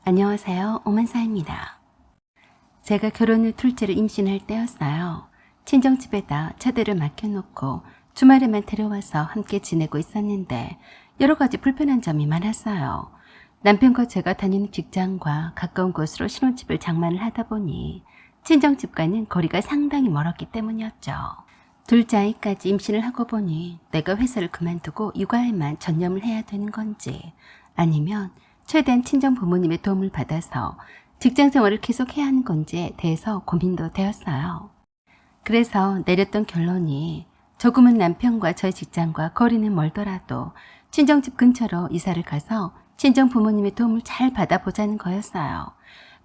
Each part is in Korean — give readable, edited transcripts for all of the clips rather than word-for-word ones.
안녕하세요. 오만사입니다. 제가 결혼 후 둘째를 임신할 때였어요. 친정집에다 차들을 맡겨놓고 주말에만 데려와서 함께 지내고 있었는데 여러 가지 불편한 점이 많았어요. 남편과 제가 다니는 직장과 가까운 곳으로 신혼집을 장만을 하다 보니 친정집과는 거리가 상당히 멀었기 때문이었죠. 둘째 아이까지 임신을 하고 보니 내가 회사를 그만두고 육아에만 전념을 해야 되는 건지 아니면 최대한 친정 부모님의 도움을 받아서 직장 생활을 계속 해야 하는 건지에 대해서 고민도 되었어요. 그래서 내렸던 결론이 조금은 남편과 저희 직장과 거리는 멀더라도 친정집 근처로 이사를 가서 친정 부모님의 도움을 잘 받아보자는 거였어요.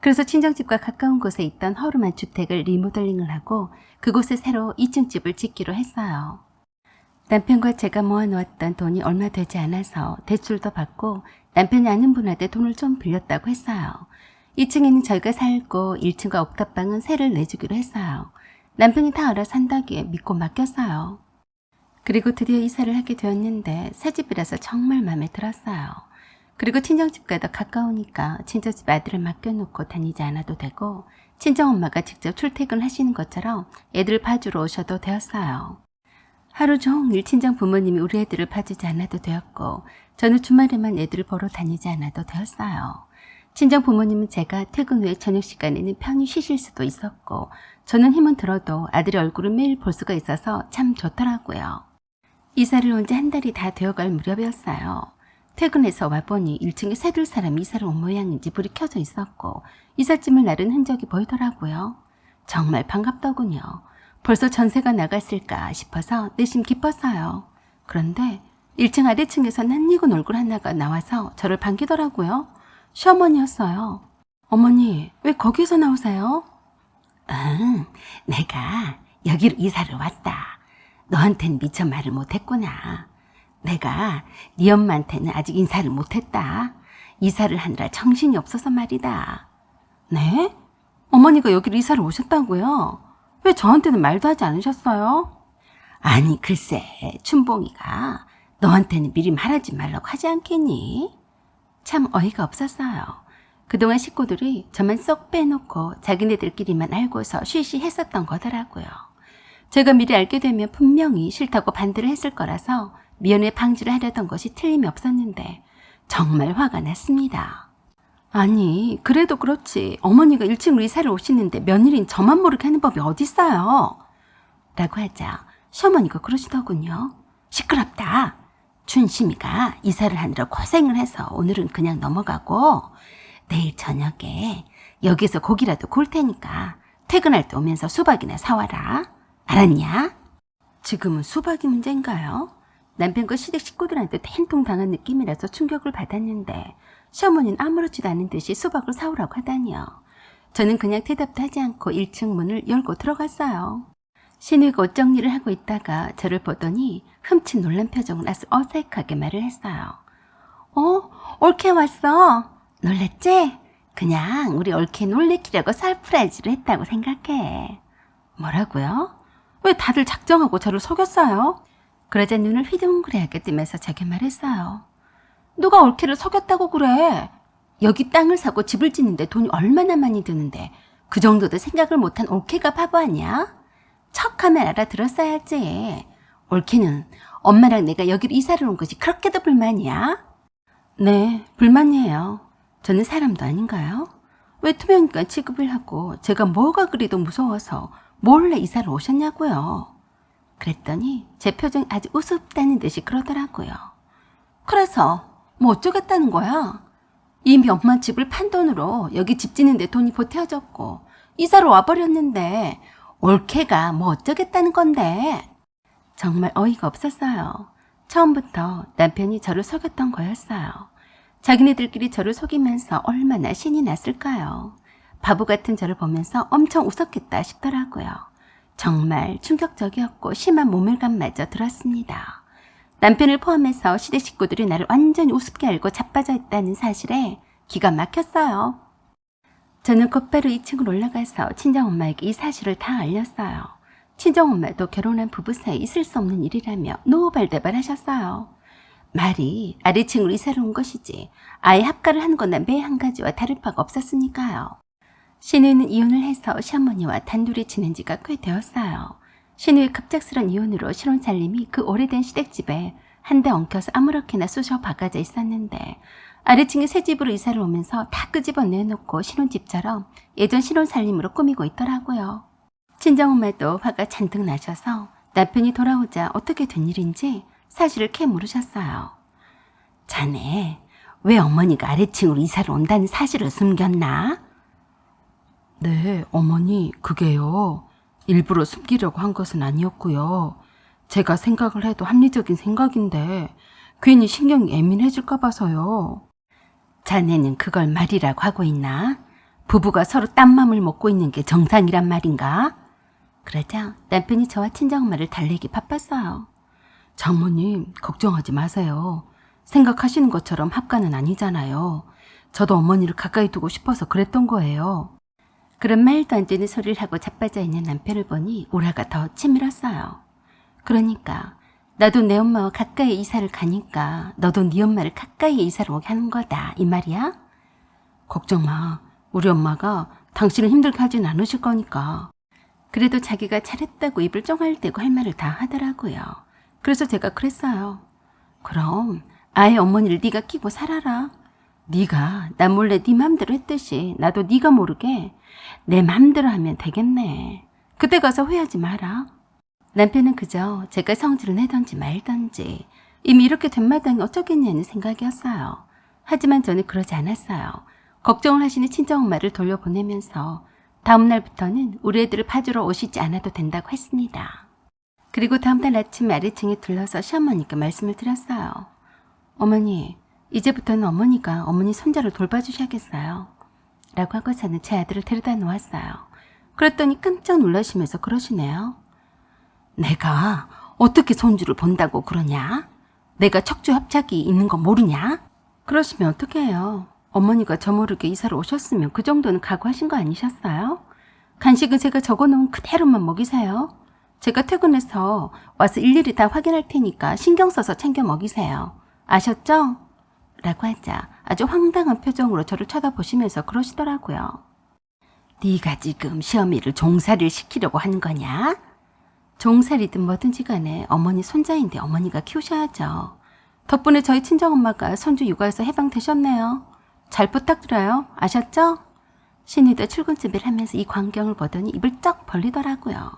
그래서 친정집과 가까운 곳에 있던 허름한 주택을 리모델링을 하고 그곳에 새로 2층 집을 짓기로 했어요. 남편과 제가 모아놓았던 돈이 얼마 되지 않아서 대출도 받고 남편이 아는 분한테 돈을 좀 빌렸다고 했어요. 2층에는 저희가 살고 1층과 옥탑방은 세를 내주기로 했어요. 남편이 다 알아서 한다기에 믿고 맡겼어요. 그리고 드디어 이사를 하게 되었는데 새 집이라서 정말 마음에 들었어요. 그리고 친정집과 더 가까우니까 친정집 아들을 맡겨놓고 다니지 않아도 되고 친정엄마가 직접 출퇴근을 하시는 것처럼 애들 봐주러 오셔도 되었어요. 하루 종일 친정 부모님이 우리 애들을 봐주지 않아도 되었고 저는 주말에만 애들을 보러 다니지 않아도 되었어요. 친정 부모님은 제가 퇴근 후에 저녁 시간에는 편히 쉬실 수도 있었고 저는 힘은 들어도 아들의 얼굴을 매일 볼 수가 있어서 참 좋더라고요. 이사를 온 지 한 달이 다 되어갈 무렵이었어요. 퇴근해서 와보니 1층에 새들 사람이 이사를 온 모양인지 불이 켜져 있었고 이삿짐을 나른 흔적이 보이더라고요. 정말 반갑더군요. 벌써 전세가 나갔을까 싶어서 내심 기뻤어요. 그런데 1층 아래층에서 낯익은 얼굴 하나가 나와서 저를 반기더라고요. 시어머니였어요. 어머니, 왜 거기에서 나오세요? 응, 내가 여기로 이사를 왔다. 너한텐 미처 말을 못했구나. 내가 네 엄마한테는 아직 인사를 못했다. 이사를 하느라 정신이 없어서 말이다. 네? 어머니가 여기로 이사를 오셨다고요? 왜 저한테는 말도 하지 않으셨어요? 아니 글쎄 춘봉이가 너한테는 미리 말하지 말라고 하지 않겠니? 참 어이가 없었어요. 그동안 식구들이 저만 쏙 빼놓고 자기네들끼리만 알고서 쉬쉬 했었던 거더라고요. 제가 미리 알게 되면 분명히 싫다고 반대를 했을 거라서 미연에 방지를 하려던 것이 틀림이 없었는데 정말 화가 났습니다. 아니 그래도 그렇지 어머니가 1층으로 이사를 오시는데 며느리인 저만 모르게 하는 법이 어딨어요? 라고 하자 시어머니가 그러시더군요. 시끄럽다. 춘심이가 이사를 하느라 고생을 해서 오늘은 그냥 넘어가고 내일 저녁에 여기서 고기라도 구울 테니까 퇴근할 때 오면서 수박이나 사와라. 알았냐? 지금은 수박이 문제인가요? 남편과 시댁 식구들한테 행통 당한 느낌이라서 충격을 받았는데 시어머니는 아무렇지도 않은 듯이 수박을 사오라고 하다니요. 저는 그냥 대답도 하지 않고 1층 문을 열고 들어갔어요. 신우이가 옷 정리를 하고 있다가 저를 보더니 흠칫 놀란 표정을 아주 어색하게 말을 했어요. 올케 왔어. 놀랬지? 그냥 우리 올케 놀래키려고 서프라이즈를 했다고 생각해. 뭐라고요? 왜 다들 작정하고 저를 속였어요? 그러자 눈을 휘둥그레하게 뜨면서 저게 말했어요. 누가 올케를 속였다고 그래? 여기 땅을 사고 집을 짓는데 돈이 얼마나 많이 드는데 그 정도도 생각을 못한 올케가 바보 아니야? 척하면 알아들었어야지. 올케는 엄마랑 내가 여기로 이사를 온 것이 그렇게도 불만이야? 네, 불만이에요. 저는 사람도 아닌가요? 왜 투명인간 취급을 하고 제가 뭐가 그리도 무서워서 몰래 이사를 오셨냐고요. 그랬더니 제 표정이 아주 우습다는 듯이 그러더라고요. 그래서 뭐 어쩌겠다는 거야? 이미 엄마 집을 판 돈으로 여기 집 짓는데 돈이 보태어졌고 이사를 와버렸는데 올케가 뭐 어쩌겠다는 건데. 정말 어이가 없었어요. 처음부터 남편이 저를 속였던 거였어요. 자기네들끼리 저를 속이면서 얼마나 신이 났을까요? 바보 같은 저를 보면서 엄청 웃었겠다 싶더라고요. 정말 충격적이었고 심한 모멸감마저 들었습니다. 남편을 포함해서 시댁 식구들이 나를 완전히 우습게 알고 자빠져 있다는 사실에 기가 막혔어요. 저는 곧바로 2층으로 올라가서 친정엄마에게 이 사실을 다 알렸어요. 친정엄마도 결혼한 부부 사이 있을 수 없는 일이라며 노발대발하셨어요. 말이 아래층으로 이사를 온 것이지 아예 합가를 한 거나 매 한 가지와 다를 바가 없었으니까요. 신우이는 이혼을 해서 시어머니와 단둘이 지낸 지가 꽤 되었어요. 신우의 급작스런 이혼으로 신혼 살림이 그 오래된 시댁집에 한데 엉켜서 아무렇게나 쑤셔 박아져 있었는데 아래층에 새 집으로 이사를 오면서 다 끄집어내놓고 신혼집처럼 예전 신혼 살림으로 꾸미고 있더라고요. 친정엄마도 화가 잔뜩 나셔서 남편이 돌아오자 어떻게 된 일인지 사실을 캐 물으셨어요. 자네, 왜 어머니가 아래층으로 이사를 온다는 사실을 숨겼나? 네, 어머니, 그게요. 일부러 숨기려고 한 것은 아니었고요. 제가 생각을 해도 합리적인 생각인데 괜히 신경이 예민해질까 봐서요. 자네는 그걸 말이라고 하고 있나? 부부가 서로 딴 맘을 먹고 있는 게 정상이란 말인가? 그러자 남편이 저와 친정엄마를 달래기 바빴어요. 장모님, 걱정하지 마세요. 생각하시는 것처럼 합가는 아니잖아요. 저도 어머니를 가까이 두고 싶어서 그랬던 거예요. 그런 말도 안 되는 소리를 하고 자빠져 있는 남편을 보니 오라가 더 치밀었어요. 그러니까 나도 내 엄마와 가까이 이사를 가니까 너도 네 엄마를 가까이 이사를 오게 하는 거다, 이 말이야? 걱정 마. 우리 엄마가 당신을 힘들게 하진 않으실 거니까. 그래도 자기가 잘했다고 입을 쫑알대고 할 말을 다 하더라고요. 그래서 제가 그랬어요. 그럼 아예 어머니를 네가 끼고 살아라. 네가 나 몰래 네 맘대로 했듯이 나도 네가 모르게 내 맘대로 하면 되겠네. 그때 가서 후회하지 마라. 남편은 그저 제가 성질을 내던지 말던지 이미 이렇게 된 마당에 어쩌겠냐는 생각이었어요. 하지만 저는 그러지 않았어요. 걱정을 하시는 친정엄마를 돌려보내면서 다음 날부터는 우리 애들을 봐주러 오시지 않아도 된다고 했습니다. 그리고 다음 날 아침 아래층에 들러서 시어머니께 말씀을 드렸어요. 어머니, 이제부터는 어머니가 어머니 손자를 돌봐주셔야겠어요. 라고 하고서는 제 아들을 데려다 놓았어요. 그랬더니 깜짝 놀라시면서 그러시네요. 내가 어떻게 손주를 본다고 그러냐? 내가 척추 협착이 있는 거 모르냐? 그러시면 어떻게 해요? 어머니가 저 모르게 이사를 오셨으면 그 정도는 각오하신 거 아니셨어요? 간식은 제가 적어놓은 그대로만 먹이세요. 제가 퇴근해서 와서 일일이 다 확인할 테니까 신경 써서 챙겨 먹이세요. 아셨죠? 라고 하자 아주 황당한 표정으로 저를 쳐다보시면서 그러시더라고요. 네가 지금 시어미를 종살이를 시키려고 하는 거냐? 종살이든 뭐든지 간에 어머니 손자인데 어머니가 키우셔야죠. 덕분에 저희 친정엄마가 손주 육아에서 해방되셨네요. 잘 부탁드려요. 아셨죠? 신이도 출근 준비를 하면서 이 광경을 보더니 입을 쩍 벌리더라고요.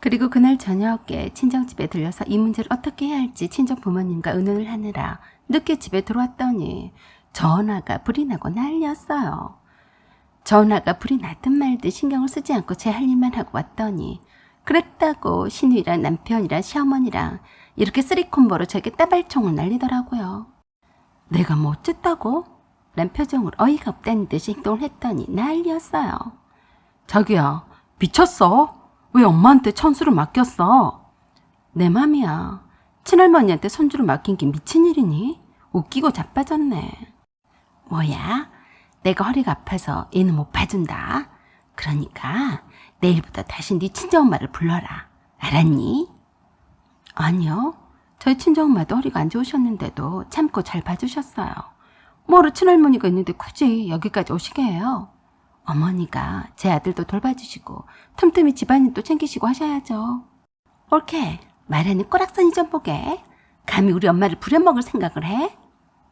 그리고 그날 저녁에 친정집에 들려서 이 문제를 어떻게 해야 할지 친정 부모님과 의논을 하느라 늦게 집에 들어왔더니 전화가 불이 나고 난리였어요. 전화가 불이 나든 말든 신경을 쓰지 않고 제 할 일만 하고 왔더니 그랬다고 신우이랑 남편이랑 시어머니랑 이렇게 쓰리콤보로 저에게 따발총을 날리더라고요. 내가 뭐 어쨌다고? 란 표정으로 어이가 없다는 듯이 행동을 했더니 난리였어요. 자기야, 미쳤어? 왜 엄마한테 천수를 맡겼어? 내 맘이야. 친할머니한테 손주를 맡긴 게 미친 일이니? 웃기고 자빠졌네. 뭐야? 내가 허리가 아파서 얘는 못 봐준다. 그러니까 내일부터 다시 네 친정엄마를 불러라. 알았니? 아니요. 저희 친정엄마도 허리가 안 좋으셨는데도 참고 잘 봐주셨어요. 뭐로 친할머니가 있는데 굳이 여기까지 오시게 해요. 어머니가 제 아들도 돌봐주시고 틈틈이 집안일도 챙기시고 하셔야죠. 옳게 말하는 꼬락서니 좀 보게. 감히 우리 엄마를 부려먹을 생각을 해?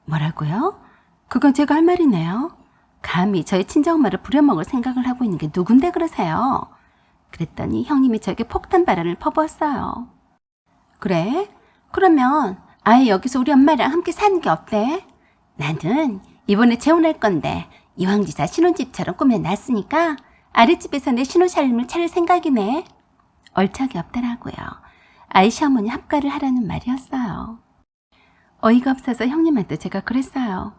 뭐라고요? 그건 제가 할 말이네요. 감히 저희 친정엄마를 부려먹을 생각을 하고 있는 게 누군데 그러세요? 그랬더니 형님이 저에게 폭탄 발언을 퍼부었어요. 그래? 그러면 아예 여기서 우리 엄마랑 함께 사는 게 어때? 나는 이번에 재혼할 건데 이왕지사 신혼집처럼 꾸며놨으니까 아랫집에서 내 신혼살림을 차릴 생각이네. 얼척이 없더라고요. 아이 시어머니 합가를 하라는 말이었어요. 어이가 없어서 형님한테 제가 그랬어요.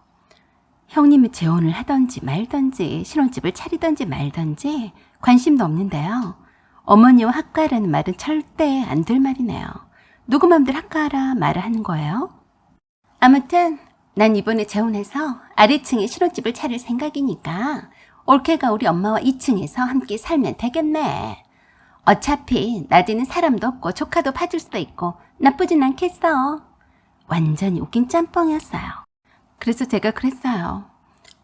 형님이 재혼을 하던지 말던지 신혼집을 차리던지 말던지 관심도 없는데요. 어머니와 합가하라는 말은 절대 안 될 말이네요. 누구 맘대로 합가하라 말을 하는 거예요? 아무튼 난 이번에 재혼해서 아래층에 신혼집을 차릴 생각이니까 올케가 우리 엄마와 2층에서 함께 살면 되겠네. 어차피 낮에는 사람도 없고 조카도 봐줄 수도 있고 나쁘진 않겠어. 완전히 웃긴 짬뽕이었어요. 그래서 제가 그랬어요.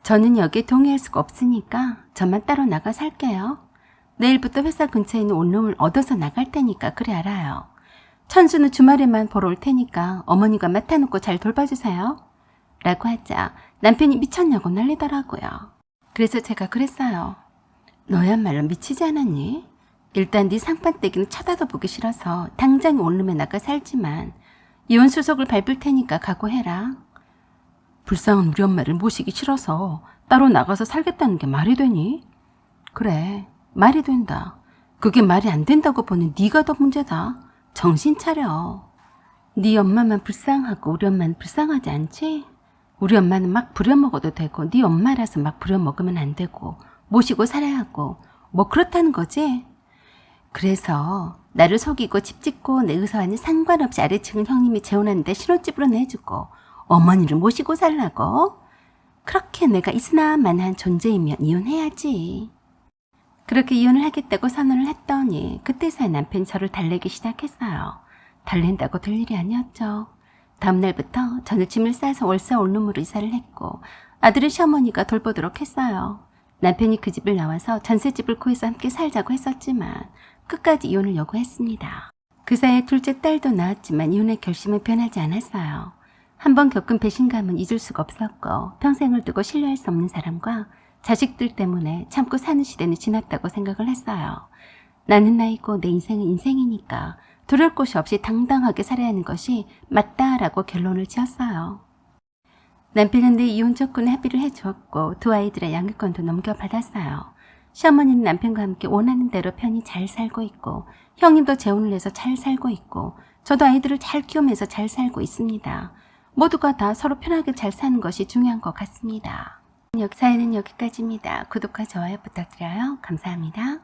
저는 여기에 동의할 수가 없으니까 저만 따로 나가 살게요. 내일부터 회사 근처에 있는 원룸을 얻어서 나갈 테니까 그래 알아요. 천수는 주말에만 보러 올 테니까 어머니가 맡아놓고 잘 돌봐주세요. 라고 하자 남편이 미쳤냐고 난리더라고요. 그래서 제가 그랬어요. 너야말로 미치지 않았니? 일단 네 상판떼기는 쳐다도 보기 싫어서 당장 원룸에 나가 살지만 이혼 수속을 밟을 테니까 각오해라. 불쌍한 우리 엄마를 모시기 싫어서 따로 나가서 살겠다는 게 말이 되니? 그래, 말이 된다. 그게 말이 안 된다고 보는 네가 더 문제다. 정신 차려. 네 엄마만 불쌍하고 우리 엄마는 불쌍하지 않지? 우리 엄마는 막 부려먹어도 되고 네 엄마라서 막 부려먹으면 안 되고 모시고 살아야 하고 뭐 그렇다는 거지? 그래서 나를 속이고 집 짓고 내 의사와는 상관없이 아래층은 형님이 재혼하는데 신혼집으로 내주고 어머니를 모시고 살라고? 그렇게 내가 있으나마나한 존재이면 이혼해야지. 그렇게 이혼을 하겠다고 선언을 했더니 그때서야 남편이 저를 달래기 시작했어요. 달랜다고 될 일이 아니었죠. 다음날부터 저는 짐을 싸서 월세 원룸으로 이사를 했고 아들의 시어머니가 돌보도록 했어요. 남편이 그 집을 나와서 전셋집을 구해서 함께 살자고 했었지만 끝까지 이혼을 요구했습니다. 그 사이에 둘째 딸도 낳았지만 이혼의 결심은 변하지 않았어요. 한번 겪은 배신감은 잊을 수가 없었고 평생을 두고 신뢰할 수 없는 사람과 자식들 때문에 참고 사는 시대는 지났다고 생각을 했어요. 나는 나이고 내 인생은 인생이니까 두려울 곳이 없이 당당하게 살아야 하는 것이 맞다라고 결론을 지었어요. 남편은 내 이혼 조건에 합의를 해주었고 두 아이들의 양육권도 넘겨받았어요. 시어머니는 남편과 함께 원하는 대로 편히 잘 살고 있고 형님도 재혼을 해서 잘 살고 있고 저도 아이들을 잘 키우면서 잘 살고 있습니다. 모두가 다 서로 편하게 잘 사는 것이 중요한 것 같습니다. 사연은 여기까지입니다. 구독과 좋아요 부탁드려요. 감사합니다.